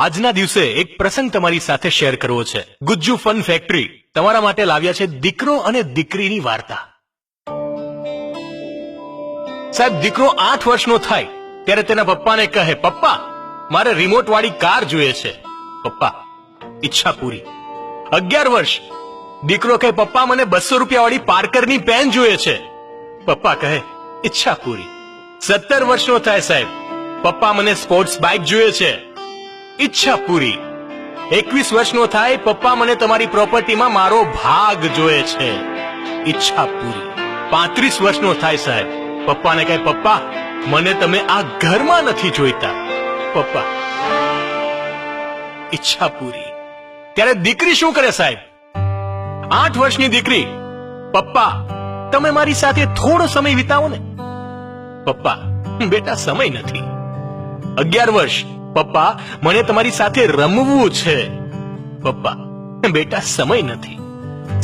આજના દિવસે એક પ્રસંગ તમારી સાથે શેર કરવો છે। ગુજ્જુ ફન ફેક્ટરી તમારા માટે લાવ્યા છે દીકરો અને દીકરીની વાર્તા। સાહેબ, દીકરો 8 વર્ષનો થાય ત્યારે તેના પપ્પાને કહે, પપ્પા મારે રિમોટ વાળી કાર જોઈએ છે। પપ્પા, ઈચ્છા પૂરી। 11 વર્ષ, દીકરો કહે, પપ્પા મને 200 રૂપિયા વાળી પાર્કરની પેન જોઈએ છે। પપ્પા કહે, ઈચ્છા પૂરી। 17 વર્ષનો થાય સાહેબ, પપ્પા મને સ્પોર્ટ્સ બાઇક જોઈએ છે। ઈચ્છા પૂરી। 21 વર્ષનો થાય, પપ્પા મને તમારી પ્રોપર્ટીમાં મારો ભાગ જોઈએ છે। ઈચ્છા પૂરી। 35 વર્ષનો થાય સાહેબ, પપ્પાને કહે, પપ્પા મને તમે આ ઘરમાં નથી જોઈતા। પપ્પા, ઈચ્છા પૂરી। ત્યારે દીકરી શું કરે સાહેબ? 8 વર્ષની દીકરી, પપ્પા તમે મારી સાથે થોડો સમય વિતાવો ને। પપ્પા, બેટા સમય નથી। 11 વર્ષ, પપ્પા મને તમારી સાથે રમવું છે। પપ્પા, બેટા સમય નથી।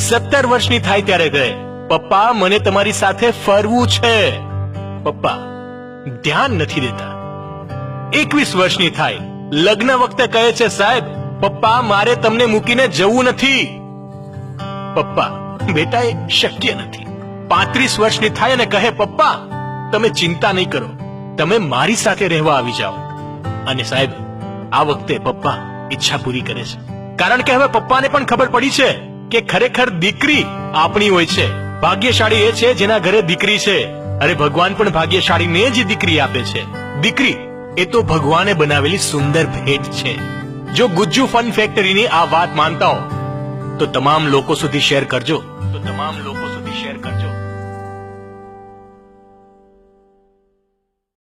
17 વર્ષની થાય ત્યારે કહે, પપ્પા મને તમારી સાથે ફરવું છે। પપ્પા, ધ્યાન નથી દેતા। 21 વર્ષની થાય, લગ્ન વખતે કહે છે, સાહેબ પપ્પા મારે તમને મૂકીને જવું નથી। પપ્પા, બેટા એ શક્ય નથી। 35 વર્ષની થાય અને કહે, પપ્પા તમે ચિંતા નહીં કરો, તમે મારી સાથે રહેવા આવી જાઓ। અને સાહેબ આ વખતે પપ્પા ઈચ્છા પૂરી કરે છે, કારણ કે હવે પપ્પાને પણ ખબર પડી છે કે ખરેખર દીકરી આપણી હોય છે। ભાગ્યશાળી એ છે જેના ઘરે દીકરી છે। અરે ભગવાન પણ ભાગ્યશાળીને જ દીકરી આપે છે। દીકરી એ તો ભગવાને બનાવેલી સુંદર ભેટ છે। જો ગુજ્જુ ફન ફેક્ટરીની આ વાત માનતા હો તો તમામ લોકો સુધી શેર કરજો।